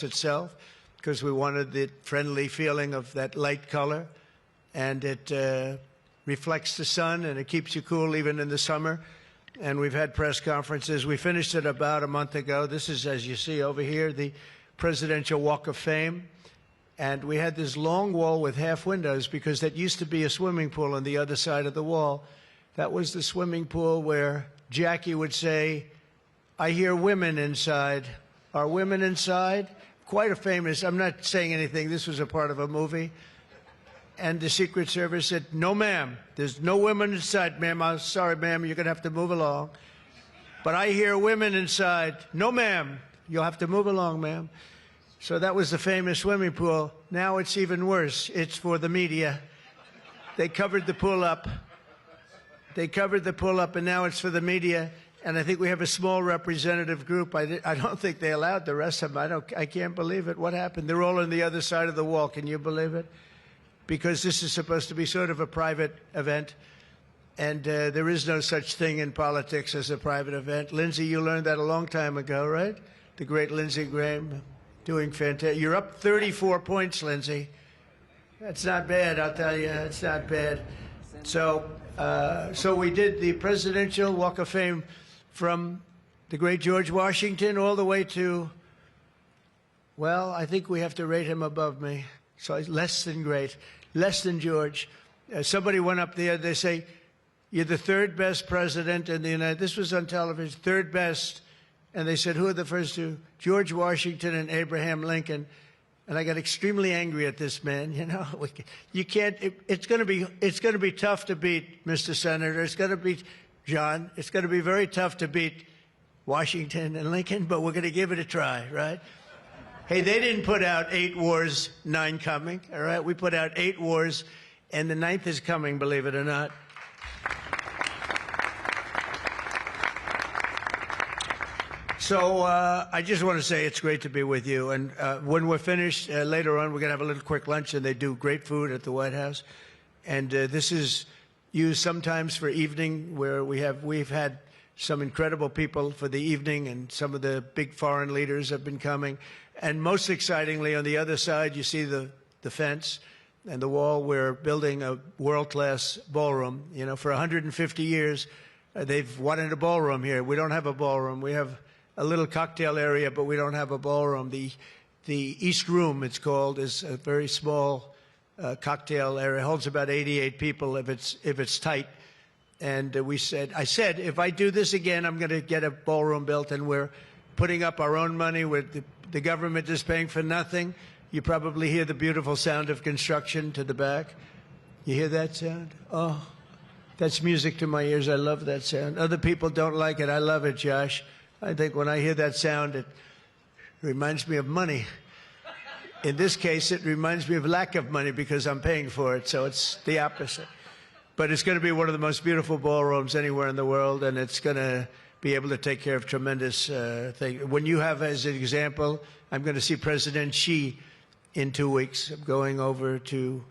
itself, because we wanted the friendly feeling of that light color, and it reflects the sun and it keeps you cool even in the summer. And we've had press conferences. We finished it about a month ago. This is, as you see over here, the Presidential Walk of Fame. And we had this long wall with half windows because that used to be a swimming pool on the other side of the wall. That was the swimming pool where Jackie would say, "I hear women inside." Are women inside? Quite a famous, I'm not saying anything, this was a part of a movie. And the Secret Service said, "No, ma'am, there's no women inside, ma'am. I'm sorry, ma'am, you're going to have to move along. But I hear women inside." "No, ma'am, you'll have to move along, ma'am." So that was the famous swimming pool. Now it's even worse. It's for the media. They covered the pool up. They covered the pool up, and now it's for the media. And I think we have a small representative group. I don't think they allowed the rest of them. I can't believe it. What happened? They're all on the other side of the wall. Can you believe it? Because this is supposed to be sort of a private event. And there is no such thing in politics as a private event. Lindsey, you learned that a long time ago, right? The great Lindsey Graham, doing fantastic. You're up 34 points, Lindsey. That's not bad, I'll tell you. It's not bad. So we did the Presidential Walk of Fame from the great George Washington all the way to, well, I think we have to rate him above me. So he's less than great, less than George. Somebody went up there, they say, "You're the third best president in the United States." This was on television, third best. And they said, "Who are the first two?" "George Washington and Abraham Lincoln." And I got extremely angry at this man. You know, you can't. It's going to be tough to beat, Mr. Senator. It's going to be, John. It's going to be very tough to beat Washington and Lincoln, but we're going to give it a try, right? Hey, they didn't put out 8 wars, 9 coming. All right, we put out 8 wars, and the 9th is coming. Believe it or not. So I just want to say it's great to be with you. And when we're finished, later on, we're going to have a little quick lunch, and they do great food at the White House. And this is used sometimes for evening, where we've had some incredible people for the evening, and some of the big foreign leaders have been coming. And most excitingly, on the other side, you see the fence and the wall. We're building a world-class ballroom. You know, for 150 years, they've wanted a ballroom here. We don't have a ballroom. We have a little cocktail area, but we don't have a ballroom. The East Room, it's called, is a very small cocktail area. It holds about 88 people if it's tight. And I said, if I do this again, I'm going to get a ballroom built, and we're putting up our own money. The government is paying for nothing. You probably hear the beautiful sound of construction to the back. You hear that sound? Oh, that's music to my ears. I love that sound. Other people don't like it. I love it, Josh. I think when I hear that sound, it reminds me of money. In this case, it reminds me of lack of money because I'm paying for it, so it's the opposite. But it's going to be one of the most beautiful ballrooms anywhere in the world, and it's going to be able to take care of tremendous things. When you have, as an example, I'm going to see President Xi in 2 weeks. I'm going over to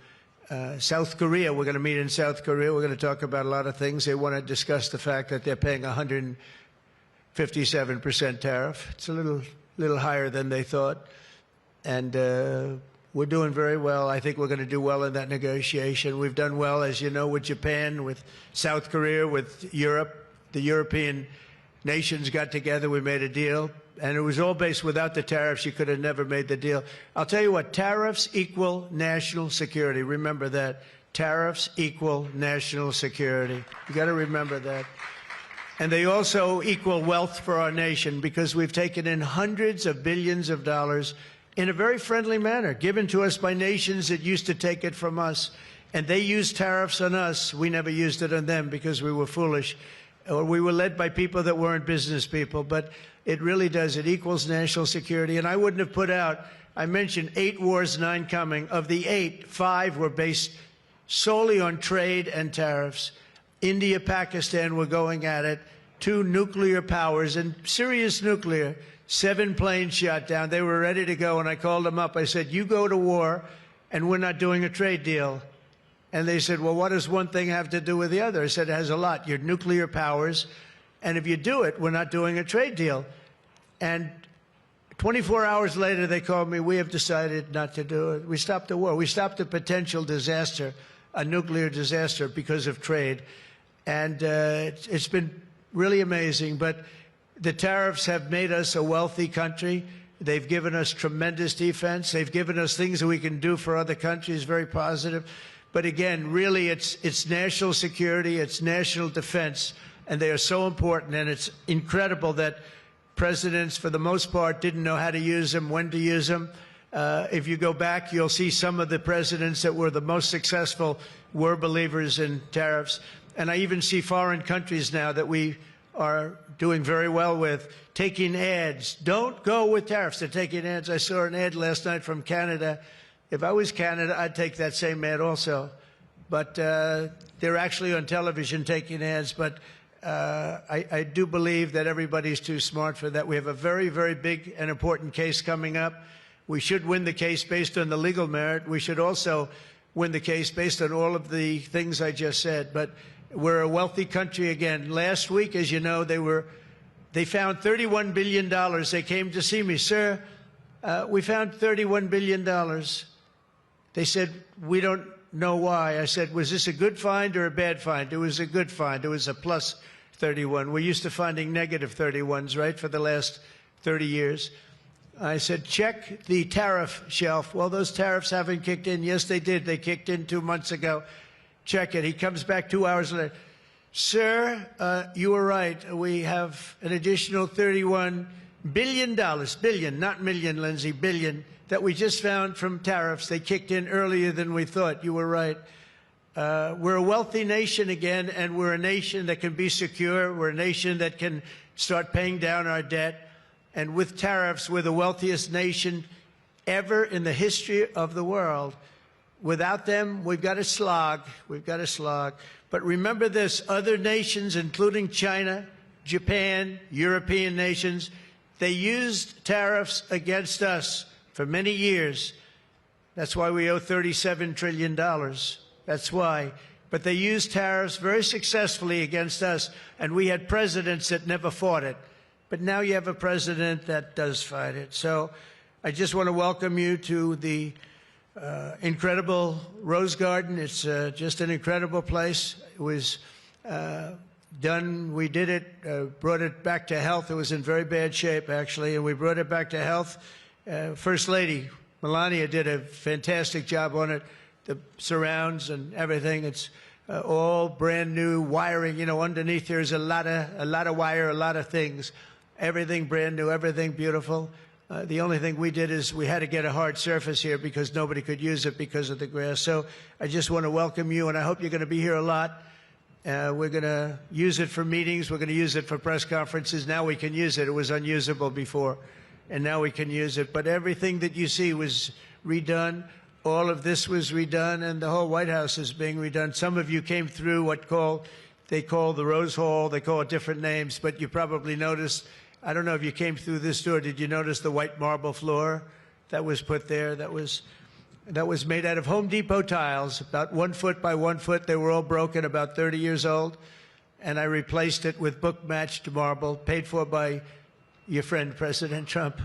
South Korea. We're going to meet in South Korea. We're going to talk about a lot of things. They want to discuss the fact that they're paying 157% tariff. It's a little higher than they thought. And we're doing very well. I think we're going to do well in that negotiation. We've done well, as you know, with Japan, with South Korea, with Europe. The European nations got together. We made a deal. And it was all based without the tariffs. You could have never made the deal. I'll tell you what, tariffs equal national security. Remember that. Tariffs equal national security. You got to remember that. And they also equal wealth for our nation, because we've taken in hundreds of billions of dollars in a very friendly manner, given to us by nations that used to take it from us. And they used tariffs on us. We never used it on them because we were foolish, or we were led by people that weren't business people. But it really does. It equals national security. And I wouldn't have put out, I mentioned 8 wars, 9 coming. Of the 8, 5 were based solely on trade and tariffs. India, Pakistan were going at it. 2 nuclear powers, and serious nuclear. 7 planes shot down. They were ready to go, and I called them up. I said, "You go to war, and we're not doing a trade deal." And they said, "Well, what does one thing have to do with the other?" I said, "It has a lot. You're nuclear powers, and if you do it, we're not doing a trade deal." And 24 hours later, they called me, we have decided not to do it. We stopped the war. We stopped a potential disaster, a nuclear disaster, because of trade. And it's been really amazing. But the tariffs have made us a wealthy country. They've given us tremendous defense. They've given us things that we can do for other countries, very positive. But again, really, it's national security, it's national defense, and they are so important. And it's incredible that presidents, for the most part, didn't know how to use them, when to use them. If you go back, you'll see some of the presidents that were the most successful were believers in tariffs. And I even see foreign countries now that we are doing very well with taking ads. Don't go with tariffs. They're taking ads. I saw an ad last night from Canada. If I was Canada, I'd take that same ad also. But they're actually on television taking ads. But I do believe that everybody's too smart for that. We have a very, very big and important case coming up. We should win the case based on the legal merit. We should also win the case based on all of the things I just said. But we're a wealthy country again. Last week, as you know, they found $31 billion. They came to see me. Sir, we found $31 billion. They said, we don't know why. I said, was this a good find or a bad find? It was a good find. It was a plus 31. We're used to finding negative 31s, right, for the last 30 years. I said, check the tariff shelf. Well, those tariffs haven't kicked in. Yes, they did. They kicked in 2 months ago. Check it. He comes back 2 hours later. Sir, you were right. We have an additional $31 billion, billion, not million, Lindsay, billion, that we just found from tariffs. They kicked in earlier than we thought. You were right. We're a wealthy nation again, and we're a nation that can be secure. We're a nation that can start paying down our debt. And with tariffs, we're the wealthiest nation ever in the history of the world. Without them, we've got to slog. We've got to slog. But remember this, other nations, including China, Japan, European nations, they used tariffs against us for many years. That's why we owe $37 trillion. That's why. But they used tariffs very successfully against us, and we had presidents that never fought it. But now you have a president that does fight it. So I just want to welcome you to the incredible Rose Garden. It's just an incredible place. It was done. We did it, brought it back to health. It was in very bad shape, actually, and we brought it back to health. First Lady Melania did a fantastic job on it. The surrounds and everything. It's all brand new wiring. You know, underneath there's a lot of wire, a lot of things. Everything brand new, everything beautiful. The only thing we did is we had to get a hard surface here because nobody could use it because of the grass. So I just want to welcome you, and I hope you're going to be here a lot. We're going to use it for meetings. We're going to use it for press conferences. Now we can use it. It was unusable before, and now we can use it. But everything that you see was redone. All of this was redone, and the whole White House is being redone. Some of you came through they call the Rose Hall. They call it different names, but you probably noticed. I don't know if you came through this door. Did you notice the white marble floor that was put there? That was made out of Home Depot tiles, about 1 foot by 1 foot. They were all broken, about 30 years old. And I replaced it with book-matched marble, paid for by your friend, President Trump.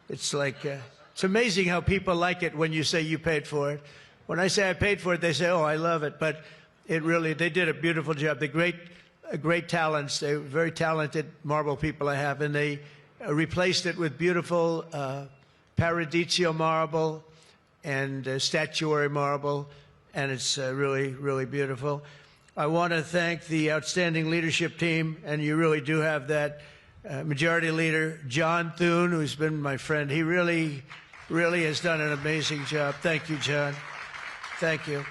It's like, it's amazing how people like it when you say you paid for it. When I say I paid for it, they say, oh, I love it. But it really, they did a beautiful job. The great talents. They're very talented marble people I have, and they replaced it with beautiful Paradiso marble and statuary marble, and it's really, really beautiful. I want to thank the outstanding leadership team, and you really do have that. Majority Leader John Thune, who's been my friend. He really, really has done an amazing job. Thank you, John. Thank you.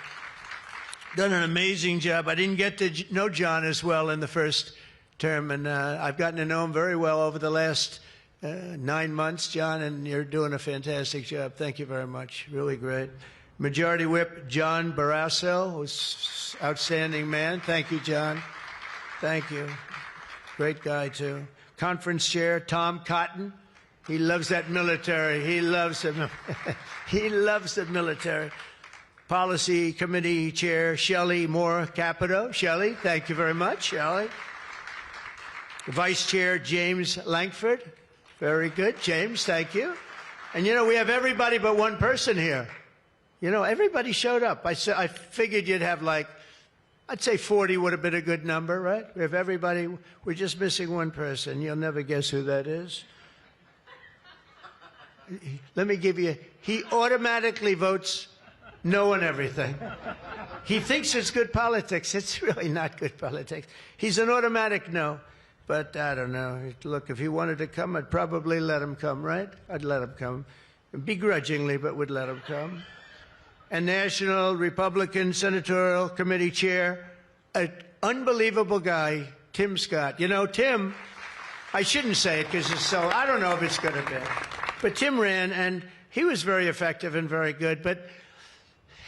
Done an amazing job. I didn't get to know John as well in the first term, and I've gotten to know him very well over the last 9 months, John, and you're doing a fantastic job. Thank you very much. Really great. Majority Whip John Barrasso, who's outstanding man. Thank you, John. Thank you. Great guy, too. Conference Chair Tom Cotton. He loves that military. He loves it. He loves the military. Policy Committee Chair Shelley Moore Capito. Shelley, thank you very much, Shelley. Vice Chair James Lankford. Very good, James. Thank you. And, you know, we have everybody but one person here. You know, everybody showed up. I figured you'd have like, I'd say 40 would have been a good number, right? We have everybody. We're just missing one person. You'll never guess who that is. Let me give you, he automatically votes no on everything. He thinks it's good politics. It's really not good politics. He's an automatic no. But I don't know. Look, if he wanted to come, I'd probably let him come, right? I'd let him come. Begrudgingly, but would let him come. And National Republican Senatorial Committee Chair, an unbelievable guy, Tim Scott. You know, Tim, I shouldn't say it because it's so, I don't know if it's good or bad. But Tim ran, and he was very effective and very good. But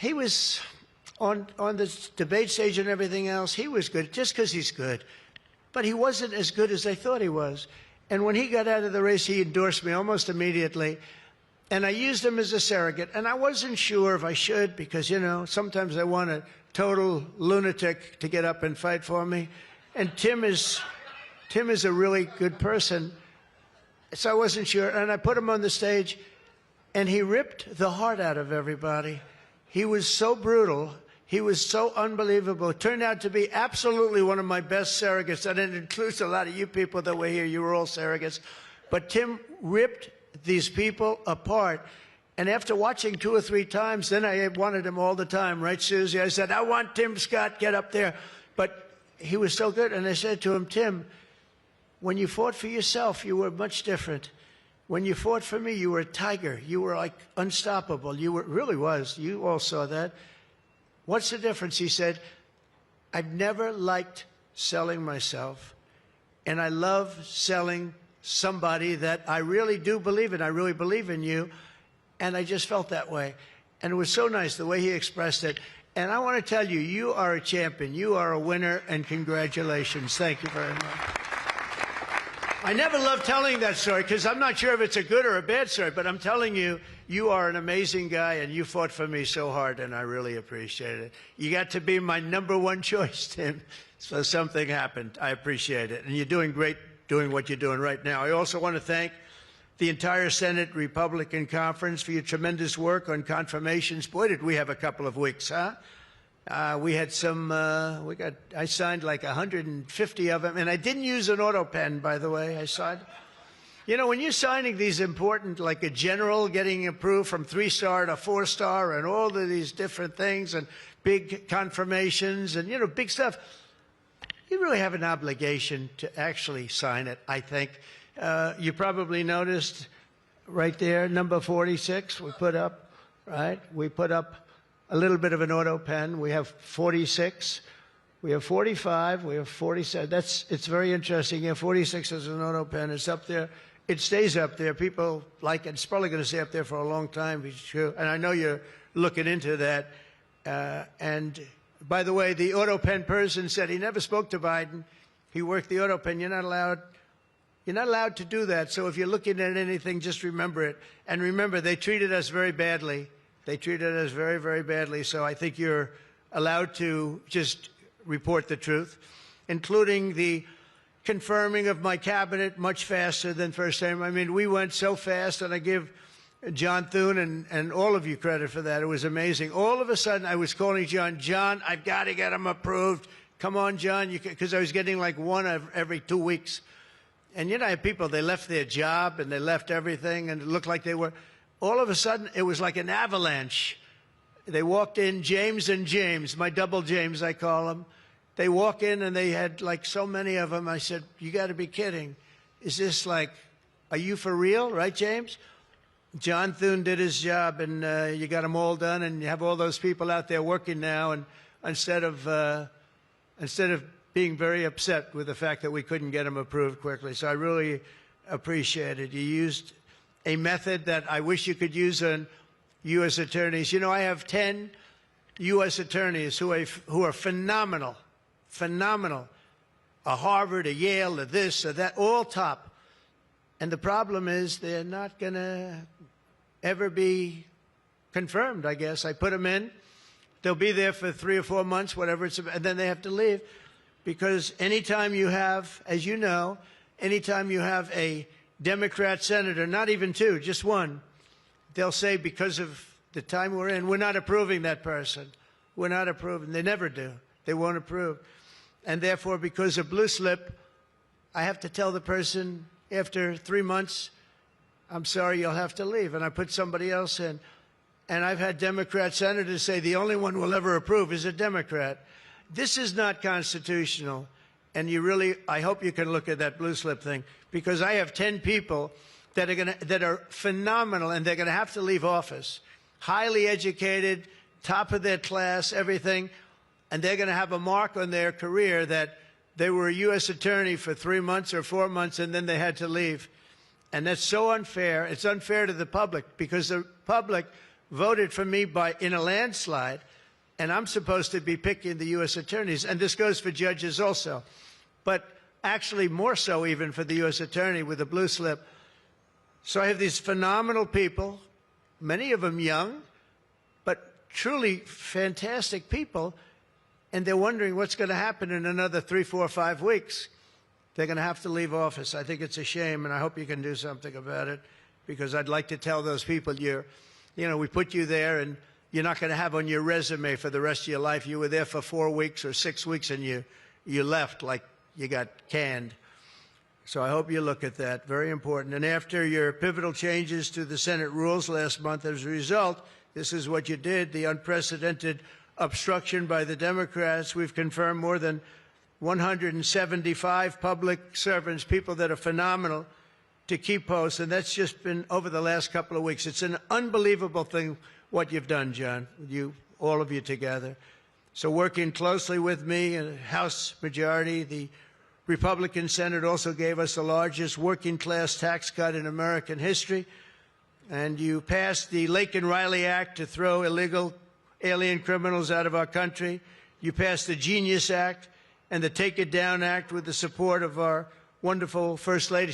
he was on the debate stage and everything else, he was good just because he's good. But he wasn't as good as they thought he was. And when he got out of the race, he endorsed me almost immediately. And I used him as a surrogate. And I wasn't sure if I should because, you know, sometimes I want a total lunatic to get up and fight for me. And Tim is a really good person. So I wasn't sure. And I put him on the stage, and he ripped the heart out of everybody. He was so brutal. He was so unbelievable. It turned out to be absolutely one of my best surrogates, and it includes a lot of you people that were here. You were all surrogates. But Tim ripped these people apart. And after watching 2 or 3 times, then I wanted him all the time, right, Susie? I said, I want Tim Scott, get up there. But he was so good. And I said to him, Tim, when you fought for yourself, you were much different. When you fought for me, you were a tiger. You were like unstoppable. You were, really was. You all saw that. What's the difference? He said, I've never liked selling myself, and I love selling somebody that I really do believe in. I really believe in you, and I just felt that way. And it was so nice the way he expressed it. And I want to tell you, you are a champion. You are a winner, and congratulations. Thank you very much. I never love telling that story because I'm not sure if it's a good or a bad story, but I'm telling you, you are an amazing guy, and you fought for me so hard, and I really appreciate it. You got to be my #1 choice, Tim, so something happened. I appreciate it. And you're doing great doing what you're doing right now. I also want to thank the entire Senate Republican Conference for your tremendous work on confirmations. Boy, did we have a couple of weeks, huh? We had some, I signed like 150 of them, and I didn't use an auto pen, by the way. I signed. You know, when you're signing these important, like a general getting approved from 3-star to 4-star and all of these different things and big confirmations and, you know, big stuff, you really have an obligation to actually sign it, I think. You probably noticed right there, number 46, we put up, right? We put up a little bit of an auto pen. We have 46. We have 45. We have 47. It's very interesting. Yeah, 46 is an auto pen. It's up there. It stays up there. People like it. It's probably going to stay up there for a long time. It's true. And I know you're looking into that. And by the way, the auto pen person said he never spoke to Biden. He worked the auto pen. You're not allowed to do that. So if you're looking at anything, just remember it. And remember, they treated us very badly. They treated us very, very badly. So I think you're allowed to just report the truth, including the confirming of my cabinet much faster than first time. I mean, we went so fast, and I give John Thune and all of you credit for that. It was amazing. All of a sudden, I was calling John, I've got to get him approved. Come on, John, because I was getting like one every 2 weeks. And, you know, I have people, they left their job and they left everything, and it looked like they were. All of a sudden, it was like an avalanche. They walked in, James and James, my double James, I call them. They walk in, and they had like so many of them. I said, you got to be kidding. Is this like, are you for real? Right, James? John Thune did his job, and you got them all done, and you have all those people out there working now. And instead of being very upset with the fact that we couldn't get them approved quickly. So I really appreciate it. You used a method that I wish you could use on U.S. attorneys. You know, I have 10 U.S. attorneys who are phenomenal. A Harvard, a Yale, a this, a that, all top. And the problem is they're not going to ever be confirmed, I guess. I put them in. They'll be there for 3 or 4 months, whatever it's about, and then they have to leave. Because anytime you have, as you know, anytime you have a Democrat senator, not even two, just one, they'll say because of the time we're in, we're not approving that person. We're not approving. They never do. They won't approve. And therefore, because of blue slip, I have to tell the person after 3 months, I'm sorry, you'll have to leave. And I put somebody else in. And I've had Democrat senators say the only one we'll ever approve is a Democrat. This is not constitutional. And you really, I hope you can look at that blue slip thing, because I have 10 people that are phenomenal, and they're going to have to leave office. Highly educated, top of their class, everything. And they're going to have a mark on their career that they were a U.S. attorney for 3 months or 4 months, and then they had to leave. And that's so unfair. It's unfair to the public, because the public voted for me in a landslide, and I'm supposed to be picking the U.S. attorneys. And this goes for judges also. But actually more so even for the U.S. attorney with a blue slip. So I have these phenomenal people, many of them young, but truly fantastic people, and they're wondering what's going to happen in another 3, 4, 5 weeks. They're going to have to leave office. I think it's a shame, and I hope you can do something about it, because I'd like to tell those people, we put you there, and you're not going to have on your resume for the rest of your life, you were there for 4 weeks or 6 weeks, and you left like you got canned. So I hope you look at that. Very important. And after your pivotal changes to the Senate rules last month, as a result, this is what you did, the unprecedented obstruction by the Democrats. We've confirmed more than 175 public servants, people that are phenomenal, to keep posts. And that's just been over the last couple of weeks. It's an unbelievable thing what you've done, John, all of you together. So working closely with me and House majority, the Republican Senate also gave us the largest working class tax cut in American history. And you passed the Lake and Riley Act to throw illegal alien criminals out of our country. You passed the Genius Act and the Take It Down Act with the support of our wonderful First Lady.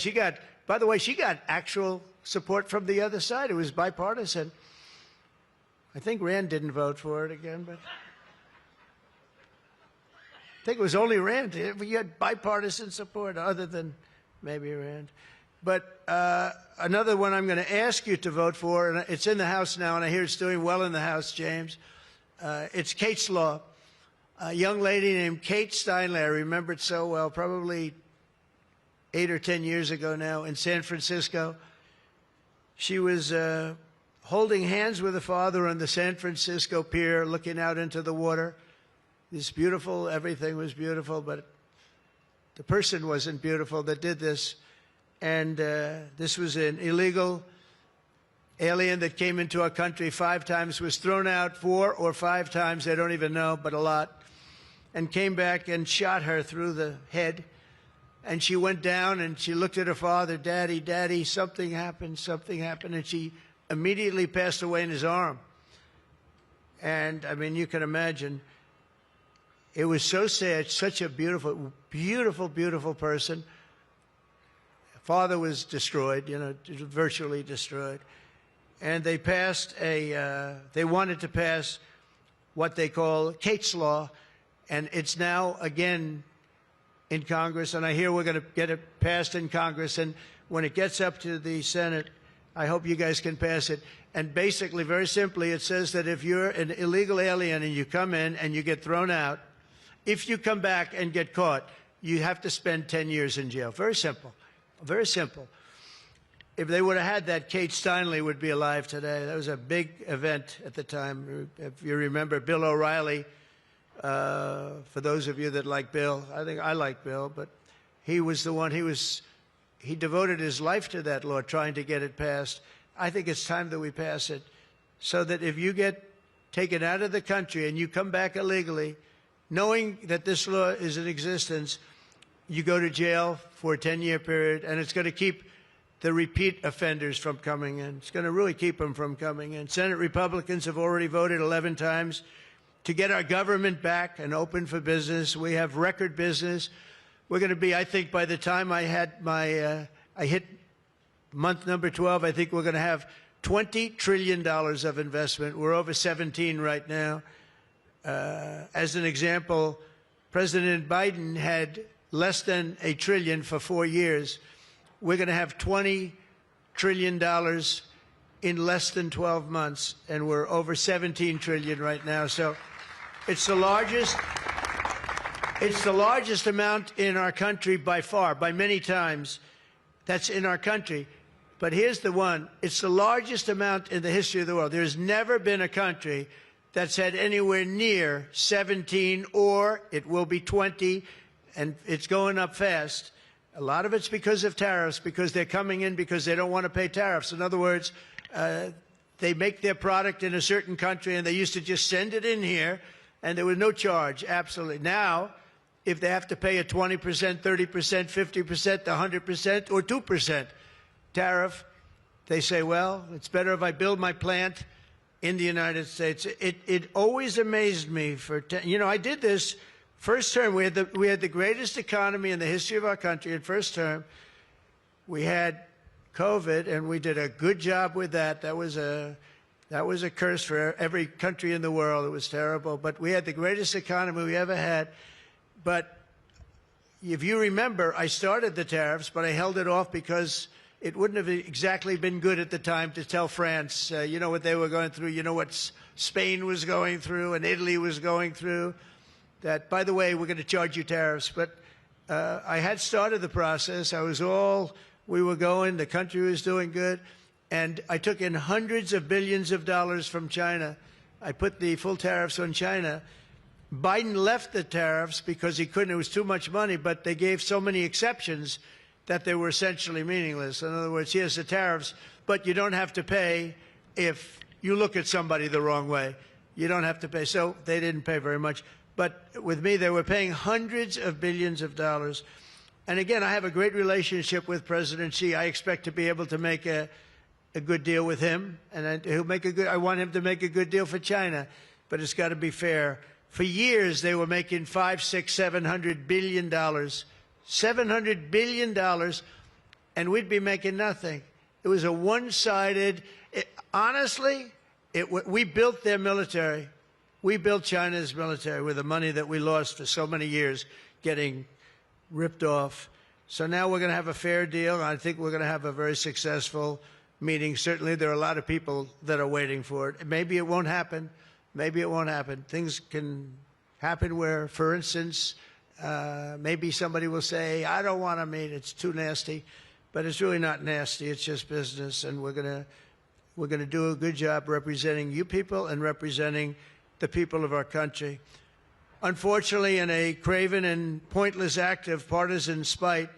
By the way, she got actual support from the other side. It was bipartisan. I think Rand didn't vote for it again, but I think it was only Rand. You had bipartisan support other than maybe Rand. But another one I'm going to ask you to vote for, and it's in the House now, and I hear it's doing well in the House, James. It's Kate's Law. A young lady named Kate Steinle, I remember it so well, probably 8 or 10 years ago now in San Francisco. She was holding hands with her father on the San Francisco pier, looking out into the water. This beautiful, everything was beautiful, but the person wasn't beautiful that did this. And this was an illegal alien that came into our country 5 times, was thrown out 4 or 5 times, I don't even know, but a lot, and came back and shot her through the head. And she went down and she looked at her father, Daddy, Daddy, something happened, and she immediately passed away in his arm. And, I mean, you can imagine, it was so sad, such a beautiful, beautiful, beautiful person. Father was destroyed, virtually destroyed. And they passed they wanted to pass what they call Kate's Law, and it's now again in Congress, and I hear we're going to get it passed in Congress, and when it gets up to the Senate, I hope you guys can pass it. And basically, very simply, it says that if you're an illegal alien and you come in and you get thrown out, if you come back and get caught, you have to spend 10 years in jail. Very simple. Very simple. If they would have had that, Kate Steinle would be alive today. That was a big event at the time. If you remember, Bill O'Reilly, for those of you that like Bill, I think I like Bill, but he was the one, he devoted his life to that law, trying to get it passed. I think it's time that we pass it so that if you get taken out of the country and you come back illegally, knowing that this law is in existence, you go to jail for a 10-year period, and it's going to keep the repeat offenders from coming in. It's going to really keep them from coming in. Senate Republicans have already voted 11 times to get our government back and open for business. We have record business. We're going to be, I think, by the time I hit month number 12, I think we're going to have $20 trillion of investment. We're over 17 right now. As an example, President Biden had less than $1 trillion for 4 years. we're going to have $20 trillion in less than 12 months, and we're over 17 trillion right now. So it's the largest amount in our country by far, by many times. That's in our country. But here's the one. It's the largest amount in the history of the world. There's never been a country that's had anywhere near 17, or it will be 20, and it's going up fast. A lot of it's because of tariffs, because they're coming in because they don't want to pay tariffs. In other words, they make their product in a certain country, and they used to just send it in here, and there was no charge, absolutely. Now, if they have to pay a 20%, 30%, 50%, 100%, or 2% tariff, they say, well, it's better if I build my plant in the United States. It always amazed me. I did this first term. We had the greatest economy in the history of our country in first term. We had COVID, and we did a good job with that. That was a curse for every country in the world. It was terrible. But we had the greatest economy we ever had. But if you remember, I started the tariffs, but I held it off because it wouldn't have exactly been good at the time to tell France, you know what they were going through, you know what Spain was going through and Italy was going through, that, by the way, we're going to charge you tariffs. But I had started the process. We were going, the country was doing good, and I took in hundreds of billions of dollars from China. I put the full tariffs on China. Biden left the tariffs because he couldn't, it was too much money, but they gave so many exceptions that they were essentially meaningless. In other words, here's the tariffs, but you don't have to pay if you look at somebody the wrong way. You don't have to pay. So they didn't pay very much. But with me, they were paying hundreds of billions of dollars. And again, I have a great relationship with President Xi. I expect to be able to make a good deal with him, and I want him to make a good deal for China, but it's got to be fair. For years, they were making $500, $600, $700 billion. $700 billion, and we'd be making nothing. It was a one-sided, honestly, we built their military. We built China's military with the money that we lost for so many years getting ripped off. So now we're going to have a fair deal. I think we're going to have a very successful meeting. Certainly there are a lot of people that are waiting for it. Maybe it won't happen. Maybe it won't happen. Things can happen where, for instance, maybe somebody will say, I don't want to meet, it's too nasty. But it's really not nasty, it's just business, and we're gonna do a good job representing you people and representing the people of our country. Unfortunately, in a craven and pointless act of partisan spite,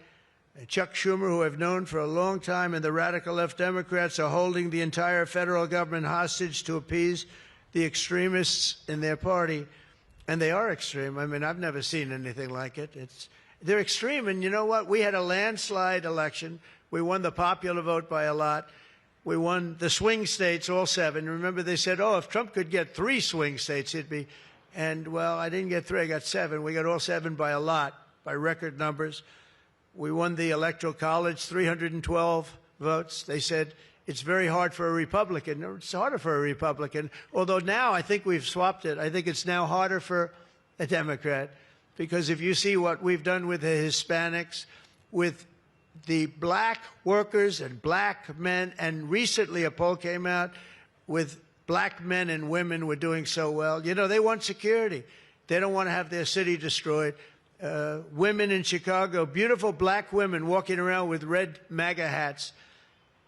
Chuck Schumer, who I've known for a long time, and the radical left Democrats are holding the entire federal government hostage to appease the extremists in their party. And they are extreme. I mean, I've never seen anything like it. They're extreme, and you know what? We had a landslide election. We won the popular vote by a lot. We won the swing states, all 7. Remember, they said, oh, if Trump could get 3 swing states, he'd be. And, well, I didn't get 3, I got 7. We got all 7 by a lot, by record numbers. We won the Electoral College, 312 votes. They said, it's very hard for a Republican. It's harder for a Republican, although now I think we've swapped it. I think it's now harder for a Democrat, because if you see what we've done with the Hispanics, with the black workers and black men, and recently a poll came out with black men and women were doing so well. You know, they want security. They don't want to have their city destroyed. Women in Chicago, beautiful black women walking around with red MAGA hats,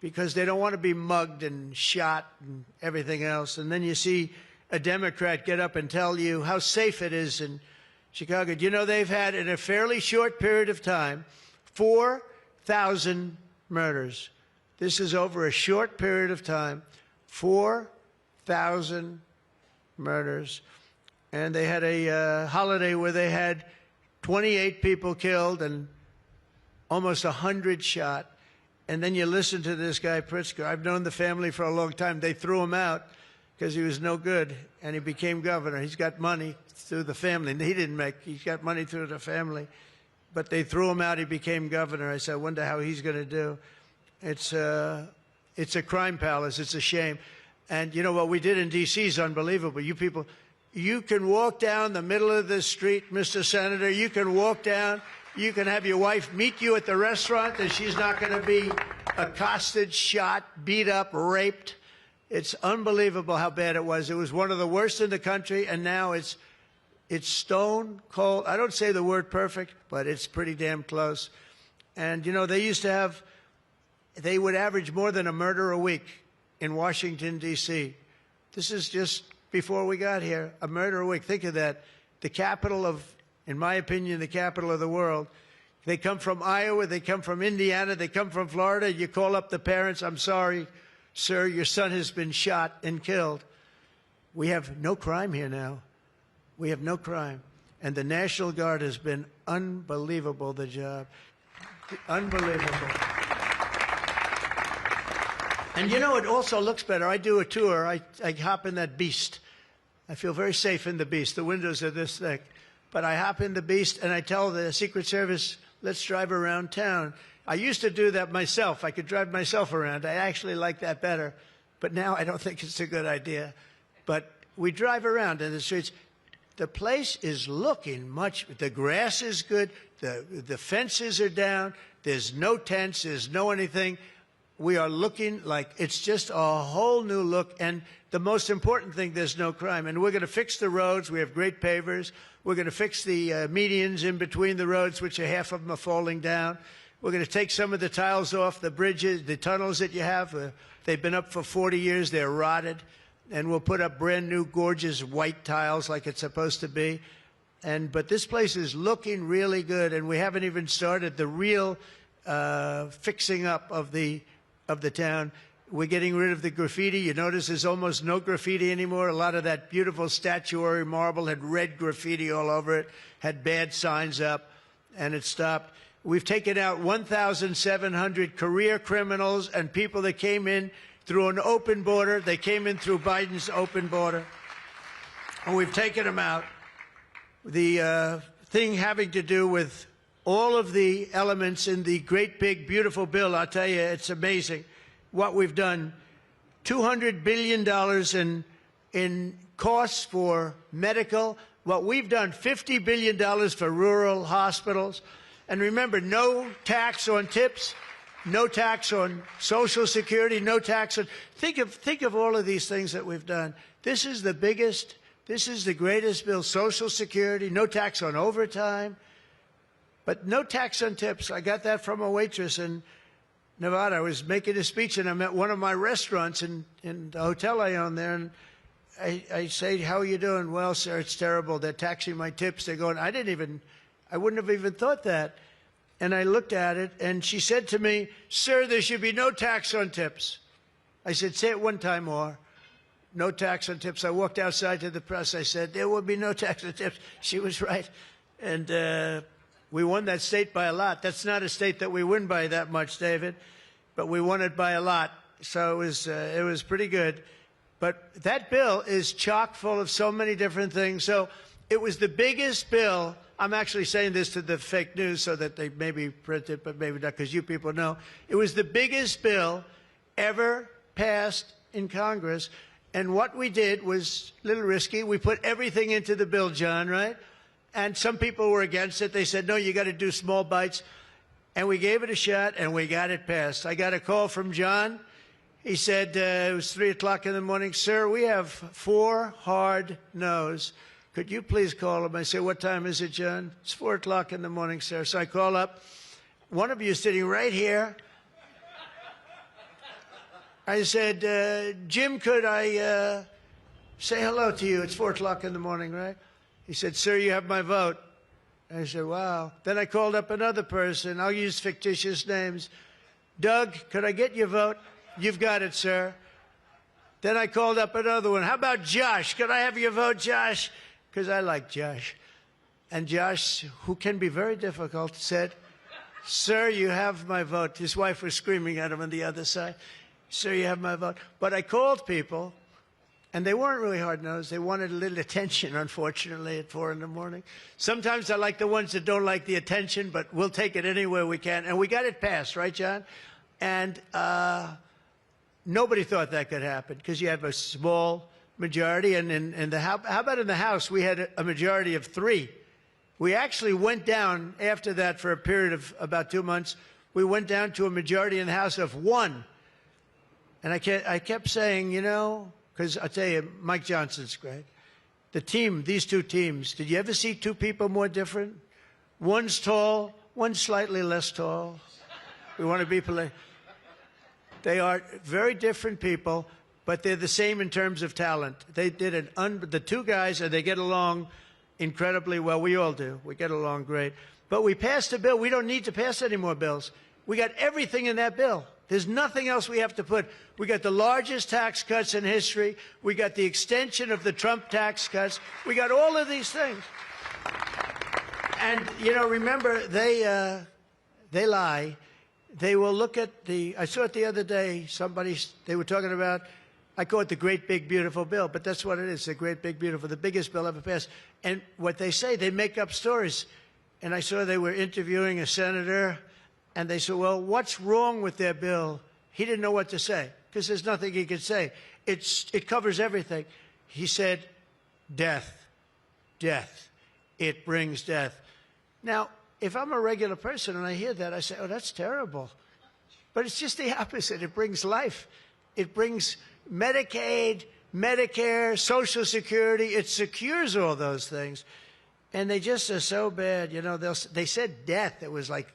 because they don't want to be mugged and shot and everything else. And then you see a Democrat get up and tell you how safe it is in Chicago. Do you know they've had, in a fairly short period of time, 4,000 murders? This is over a short period of time, 4,000 murders. And they had a holiday where they had 28 people killed and almost 100 shot. And then you listen to this guy, Pritzker. I've known the family for a long time. They threw him out because he was no good, and he became governor. He's got money through the family. He's got money through the family. But they threw him out. He became governor. I said, I wonder how he's going to do. It's a crime palace. It's a shame. And you know what we did in D.C. is unbelievable. You people, you can walk down the middle of the street, Mr. Senator. You can walk down You can have your wife meet you at the restaurant and she's not going to be accosted, shot, beat up, raped. It's unbelievable how bad it was. It was one of the worst in the country, and now it's stone cold. I don't say the word perfect, but it's pretty damn close. And, you know, they would average more than a murder a week in Washington, D.C. This is just before we got here, a murder a week. Think of that. The capital of, in my opinion, the capital of the world. They come from Iowa, they come from Indiana, they come from Florida. You call up the parents, I'm sorry, sir, your son has been shot and killed. We have no crime here now. We have no crime. And the National Guard has been unbelievable, the job. Unbelievable. And you know, it also looks better. I do a tour. I hop in that beast. I feel very safe in the beast. The windows are this thick. But I hop in the beast and I tell the Secret Service, let's drive around town. I used to do that myself. I could drive myself around. I actually like that better. But now I don't think it's a good idea. But we drive around in the streets. The place is looking much, the grass is good, the fences are down, there's no tents, there's no anything. We are looking like it's just a whole new look. And the most important thing, there's no crime. And we're going to fix the roads. We have great pavers. We're going to fix the medians in between the roads, which are half of them are falling down. We're going to take some of the tiles off the bridges, the tunnels that you have. They've been up for 40 years. They're rotted. And we'll put up brand new, gorgeous white tiles like it's supposed to be. But this place is looking really good. And we haven't even started the real fixing up of the town. We're getting rid of the graffiti. You notice there's almost no graffiti anymore. A lot of that beautiful statuary marble had red graffiti all over it, had bad signs up, and it stopped. We've taken out 1,700 career criminals and people that came in through an open border. They came in through Biden's open border, and we've taken them out. The thing having to do with all of the elements in the great, big, beautiful bill, I'll tell you, it's amazing what we've done. $200 billion in costs for medical. What we've done, $50 billion for rural hospitals. And remember, no tax on tips, no tax on Social Security, no tax on... Think of all of these things that we've done. This is the biggest, this is the greatest bill. Social Security, no tax on overtime. But no tax on tips. I got that from a waitress in Nevada. I was making a speech, and I'm at one of my restaurants in the hotel I own there, and I say, how are you doing? Well, sir, it's terrible. They're taxing my tips. They're going, I wouldn't have even thought that. And I looked at it, and she said to me, sir, there should be no tax on tips. I said, say it one time more. No tax on tips. I walked outside to the press. I said, there will be no tax on tips. She was right. And we won that state by a lot. That's not a state that we win by that much, David, but we won it by a lot. So it was pretty good. But that bill is chock full of so many different things. So it was the biggest bill. I'm actually saying this to the fake news so that they maybe print it, but maybe not, because you people know. It was the biggest bill ever passed in Congress. And what we did was a little risky. We put everything into the bill, John, right? And some people were against it. They said, no, you got to do small bites. And we gave it a shot, and we got it passed. I got a call from John. He said, it was 3 o'clock in the morning. Sir, we have 4 hard no's. Could you please call him? I said, what time is it, John? It's 4 o'clock in the morning, sir. So I call up. One of you is sitting right here. I said, Jim, could I say hello to you? It's 4 o'clock in the morning, right? He said, sir, you have my vote. I said, wow. Then I called up another person. I'll use fictitious names. Doug, could I get your vote? You've got it, sir. Then I called up another one. How about Josh? Could I have your vote, Josh? Because I like Josh. And Josh, who can be very difficult, said, sir, you have my vote. His wife was screaming at him on the other side. Sir, you have my vote. But I called people. And they weren't really hard-nosed. They wanted a little attention, unfortunately, at 4 in the morning. Sometimes I like the ones that don't like the attention, but we'll take it anywhere we can. And we got it passed, right, John? And nobody thought that could happen because you have a small majority. And how about in the House? We had a majority of 3. We actually went down after that for a period of about 2 months. We went down to a majority in the House of 1. And I kept saying, you know, because I'll tell you, Mike Johnson's great. The team, these two teams, did you ever see two people more different? One's tall, one's slightly less tall. We want to be polite. They are very different people, but they're the same in terms of talent. They did the two guys, and they get along incredibly well. We all do. We get along great. But we passed a bill. We don't need to pass any more bills. We got everything in that bill. There's nothing else we have to put. We got the largest tax cuts in history. We got the extension of the Trump tax cuts. We got all of these things. And, you know, remember, they lie. They will look at I saw it the other day, they were talking about, I call it the great big beautiful bill, but that's what it is, the great big beautiful, the biggest bill ever passed. And what they say, they make up stories. And I saw they were interviewing a senator, and they said, well, what's wrong with their bill? He didn't know what to say, because there's nothing he could say. It covers everything. He said, death, death. It brings death. Now, if I'm a regular person and I hear that, I say, oh, that's terrible. But it's just the opposite. It brings life. It brings Medicaid, Medicare, Social Security. It secures all those things. And they just are so bad. You know, they said death. It was like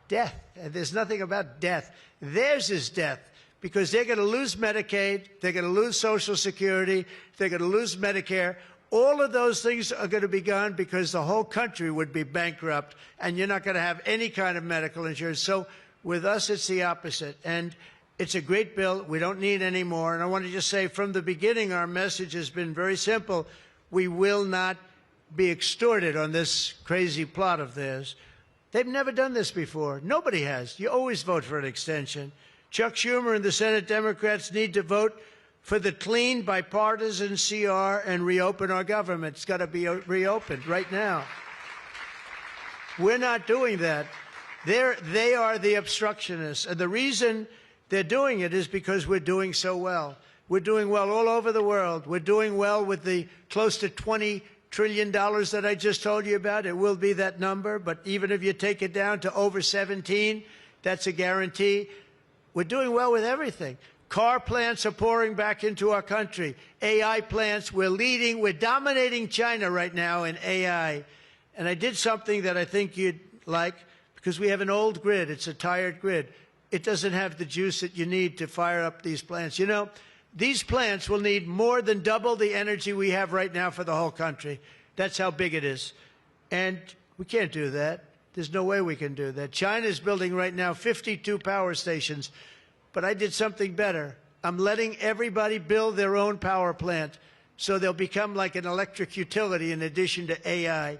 death. And there's nothing about death. Theirs is death, because they're going to lose Medicaid. They're going to lose Social Security. They're going to lose Medicare. All of those things are going to be gone because the whole country would be bankrupt, and you're not going to have any kind of medical insurance. So with us, it's the opposite. And it's a great bill. We don't need any more. And I want to just say, from the beginning, our message has been very simple. We will not be extorted on this crazy plot of theirs. They've never done this before. Nobody has. You always vote for an extension. Chuck Schumer and the Senate Democrats need to vote for the clean, bipartisan CR and reopen our government. It's got to be reopened right now. We're not doing that. They are the obstructionists. And the reason they're doing it is because we're doing so well. We're doing well all over the world. We're doing well with the close to $20 trillion that I just told you about. It will be that number, but even if you take it down to over 17, that's a guarantee. We're doing well with everything. Car plants are pouring back into our country. AI plants, we're leading. We're dominating China right now in AI. And I did something that I think you'd like, because we have an old grid. It's a tired grid. It doesn't have the juice that you need to fire up these plants. You know, these plants will need more than double the energy we have right now for the whole country. That's how big it is. And we can't do that. There's no way we can do that. China's building right now 52 power stations. But I did something better. I'm letting everybody build their own power plant, so they'll become like an electric utility in addition to AI.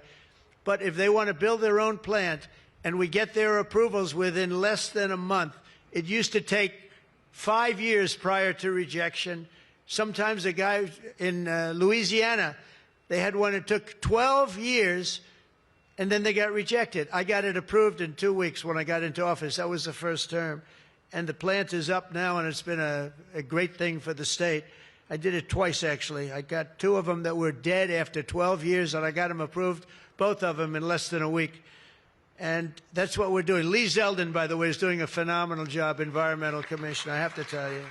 But if they want to build their own plant and we get their approvals within less than a month, it used to take 5 years prior to rejection. Sometimes a guy in Louisiana, they had one that took 12 years, and then they got rejected. I got it approved in 2 weeks when I got into office. That was the first term. And the plant is up now, and it's been a great thing for the state. I did it twice, actually. I got 2 of them that were dead after 12 years, and I got them approved, both of them, in less than a week. And that's what we're doing. Lee Zeldin, by the way, is doing a phenomenal job, Environmental Commissioner, I have to tell you.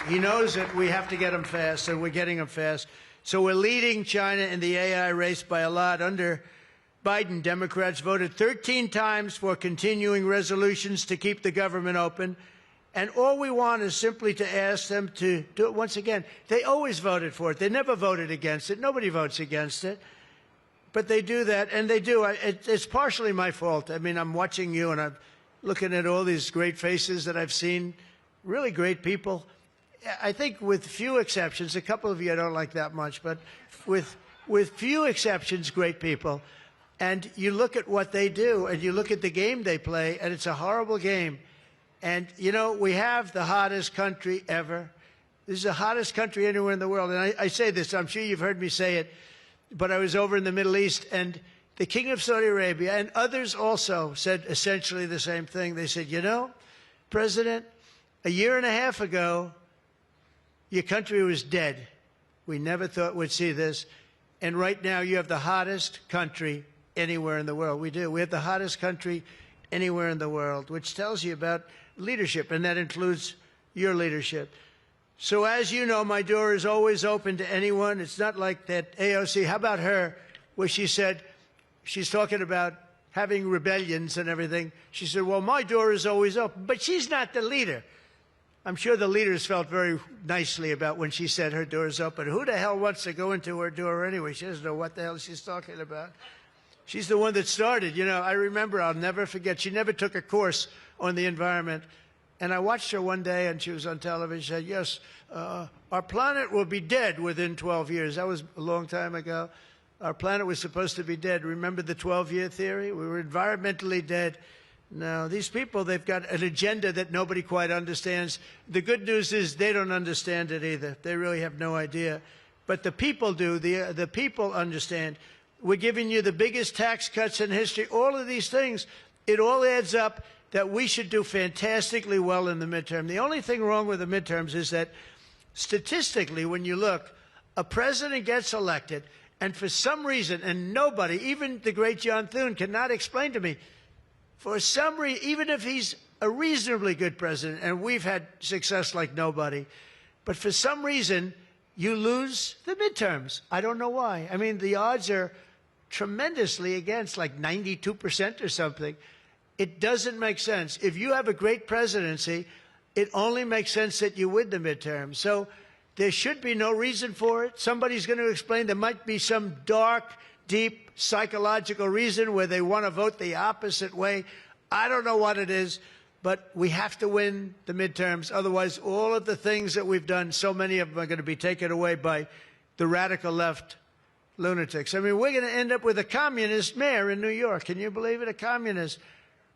He knows that we have to get them fast, and we're getting them fast. So we're leading China in the AI race by a lot. Under Biden, Democrats voted 13 times for continuing resolutions to keep the government open. And all we want is simply to ask them to do it once again. They always voted for it. They never voted against it. Nobody votes against it. But they do that, and they do. It's partially my fault. I mean, I'm watching you, and I'm looking at all these great faces that I've seen, really great people. I think with few exceptions, a couple of you I don't like that much, but with few exceptions, great people. And you look at what they do, and you look at the game they play, and it's a horrible game. And, you know, we have the hottest country ever. This is the hottest country anywhere in the world. And I say this, I'm sure you've heard me say it, but I was over in the Middle East, and the King of Saudi Arabia and others also said essentially the same thing. They said, you know, President, a year and a half ago, your country was dead. We never thought we'd see this. And right now, you have the hottest country anywhere in the world. We do. We have the hottest country anywhere in the world, which tells you about leadership, and that includes your leadership. So as you know, my door is always open to anyone. It's not like that AOC. How about her, where she said, she's talking about having rebellions and everything. She said, well, my door is always open. But she's not the leader. I'm sure the leaders felt very nicely about when she said her door is open. Who the hell wants to go into her door anyway? She doesn't know what the hell she's talking about. She's the one that started. You know, I remember, I'll never forget, she never took a course on the environment. And I watched her one day, and she was on television. She said, yes, our planet will be dead within 12 years. That was a long time ago. Our planet was supposed to be dead. Remember the 12-year theory? We were environmentally dead. Now, these people, they've got an agenda that nobody quite understands. The good news is they don't understand it either. They really have no idea. But the people do. The people understand. We're giving you the biggest tax cuts in history. All of these things, it all adds up that we should do fantastically well in the midterm. The only thing wrong with the midterms is that statistically, when you look, a president gets elected, and for some reason, and nobody, even the great John Thune, cannot explain to me, for some reason, even if he's a reasonably good president, and we've had success like nobody, but for some reason, you lose the midterms. I don't know why. I mean, the odds are tremendously against, like 92% or something. It doesn't make sense. If you have a great presidency, it only makes sense that you win the midterm. So there should be no reason for it. Somebody's going to explain there might be some dark, deep psychological reason where they want to vote the opposite way. I don't know what it is, but we have to win the midterms. Otherwise, all of the things that we've done, so many of them are going to be taken away by the radical left lunatics. I mean, we're going to end up with a communist mayor in New York. Can you believe it? A communist.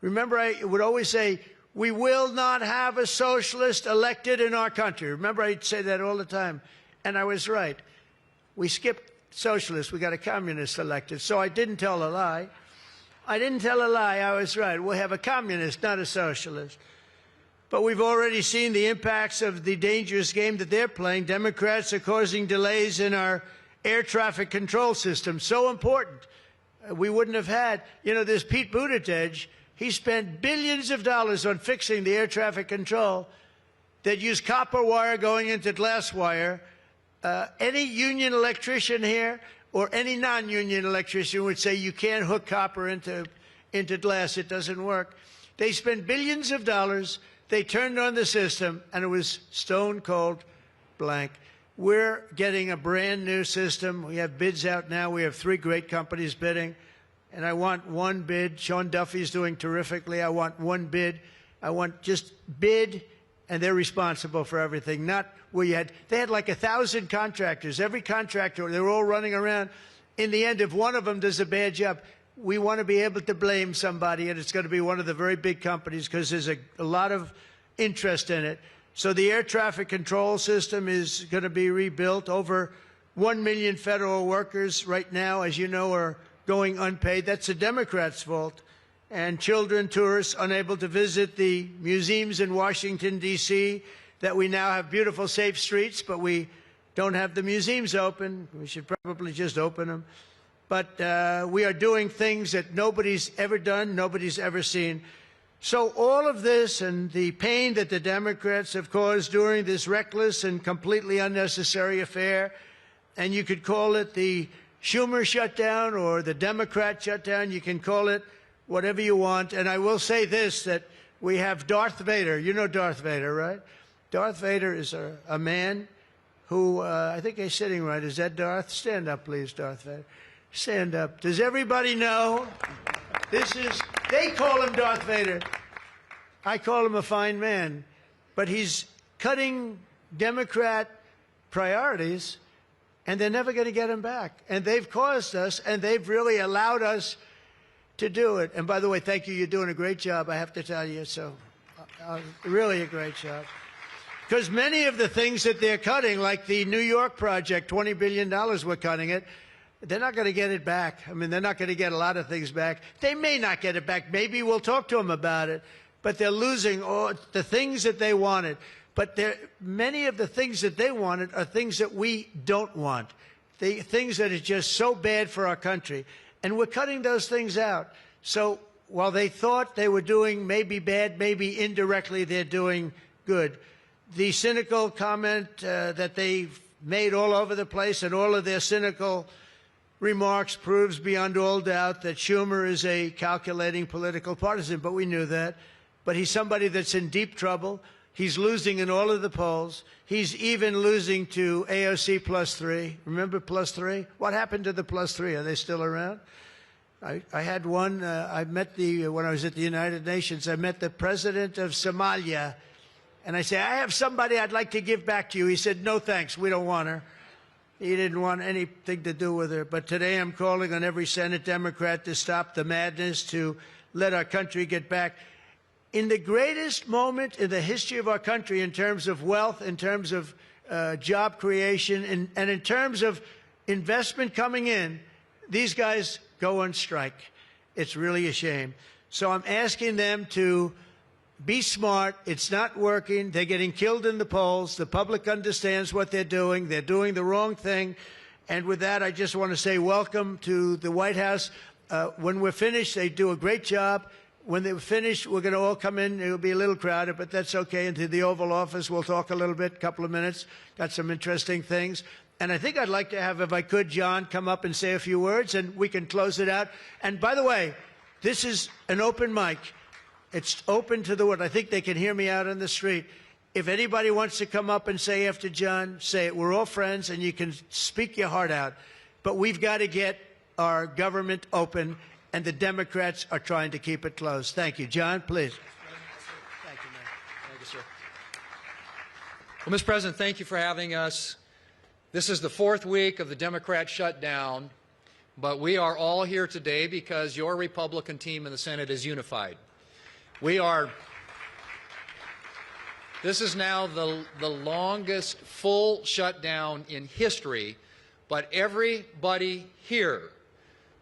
Remember, I would always say, we will not have a socialist elected in our country. Remember, I'd say that all the time. And I was right. We skipped socialists. We got a communist elected. So I didn't tell a lie. I didn't tell a lie. I was right. We'll have a communist, not a socialist. But we've already seen the impacts of the dangerous game that they're playing. Democrats are causing delays in our air traffic control system. So important. We wouldn't have had, you know, there's Pete Buttigieg. He spent billions of dollars on fixing the air traffic control that used copper wire going into glass wire. Any union electrician here or any non-union electrician would say you can't hook copper into glass. It doesn't work. They spent billions of dollars. They turned on the system, and it was stone cold blank. We're getting a brand new system. We have bids out now. We have 3 great companies bidding. And I want one bid. Sean Duffy's doing terrifically. I want one bid. I want just bid, and they're responsible for everything. Not where you had, they had like 1,000 contractors. Every contractor, they were all running around. In the end, if one of them does a bad job, we want to be able to blame somebody, and it's going to be one of the very big companies because there's a lot of interest in it. So the air traffic control system is going to be rebuilt. Over 1 million federal workers right now, as you know, are going unpaid. That's the Democrats' fault. And children, tourists, unable to visit the museums in Washington, D.C., that we now have beautiful, safe streets, but we don't have the museums open. We should probably just open them. But we are doing things that nobody's ever done, nobody's ever seen. So all of this and the pain that the Democrats have caused during this reckless and completely unnecessary affair, and you could call it the Schumer shutdown or the Democrat shutdown. You can call it whatever you want. And I will say this, that we have Darth Vader. You know Darth Vader, right? Darth Vader is a man who, I think he's sitting right. Is that Darth? Stand up, please, Darth Vader. Stand up. Does everybody know? They call him Darth Vader. I call him a fine man. But he's cutting Democrat priorities, and they're never going to get him back. And they've caused us, and they've really allowed us to do it. And by the way, thank you. You're doing a great job, I have to tell you. So really a great job. Because many of the things that they're cutting, like the New York project, $20 billion we're cutting it, they're not going to get it back. I mean, they're not going to get a lot of things back. They may not get it back. Maybe we'll talk to them about it. But they're losing all the things that they wanted. But many of the things that they wanted are things that we don't want. the things that are just so bad for our country. And we're cutting those things out. So while they thought they were doing maybe bad, maybe indirectly they're doing good. The cynical comment that they've made all over the place, and all of their cynical remarks proves beyond all doubt that Schumer is a calculating political partisan, but we knew that. But he's somebody that's in deep trouble. He's losing in all of the polls. He's even losing to AOC +3. Remember +3? What happened to the +3? Are they still around? I had one. I met when I was at the United Nations, I met the president of Somalia. And I said, I have somebody I'd like to give back to you. He said, no, thanks. We don't want her. He didn't want anything to do with her. But today I'm calling on every Senate Democrat to stop the madness, to let our country get back. In the greatest moment in the history of our country in terms of wealth, in terms of job creation, and in terms of investment coming in, these guys go on strike. It's really a shame. So I'm asking them to be smart. It's not working. They're getting killed in the polls. The public understands what they're doing. They're doing the wrong thing. And with that, I just want to say welcome to the White House. When we're finished, they do a great job. When they're finished, we're going to all come in. It'll be a little crowded, but that's okay. Into the Oval Office, we'll talk a little bit, a couple of minutes. Got some interesting things. And I think I'd like to have, if I could, John, come up and say a few words, and we can close it out. And by the way, this is an open mic. It's open to the world. I think they can hear me out on the street. If anybody wants to come up and say after John, say it. We're all friends, and you can speak your heart out. But we've got to get our government open, and the Democrats are trying to keep it closed. Thank you. John, please. Thank you, man. Thank you, sir. Well, Mr. President, thank you for having us. This is the 4th week of the Democrat shutdown, but we are all here today because your Republican team in the Senate is unified. This is now the longest full shutdown in history, but everybody here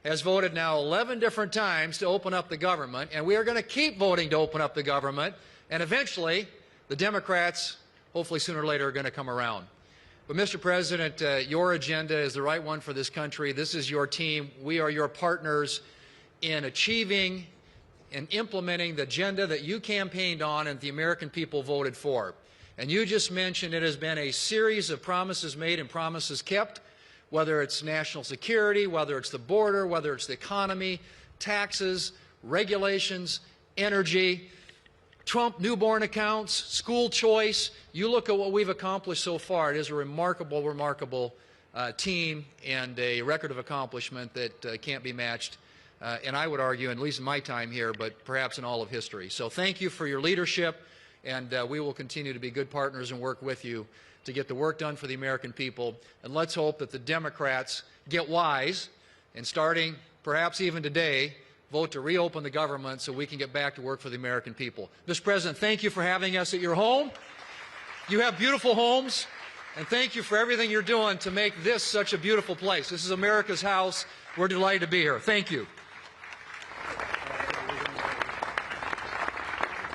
has voted now 11 different times to open up the government, and we are going to keep voting to open up the government, and eventually the Democrats, hopefully sooner or later, are going to come around. But, Mr. President, your agenda is the right one for this country. This is your team. We are your partners in achieving and implementing the agenda that you campaigned on and the American people voted for. And you just mentioned it has been a series of promises made and promises kept, whether it's national security, whether it's the border, whether it's the economy, taxes, regulations, energy, Trump newborn accounts, school choice. You look at what we've accomplished so far. It is a remarkable, remarkable team and a record of accomplishment that can't be matched. And I would argue, at least in my time here, but perhaps in all of history. So thank you for your leadership, and we will continue to be good partners and work with you to get the work done for the American people. And let's hope that the Democrats get wise and, starting perhaps even today, vote to reopen the government so we can get back to work for the American people. Mr. President, thank you for having us at your home. You have beautiful homes, and thank you for everything you're doing to make this such a beautiful place. This is America's house. We're delighted to be here. Thank you.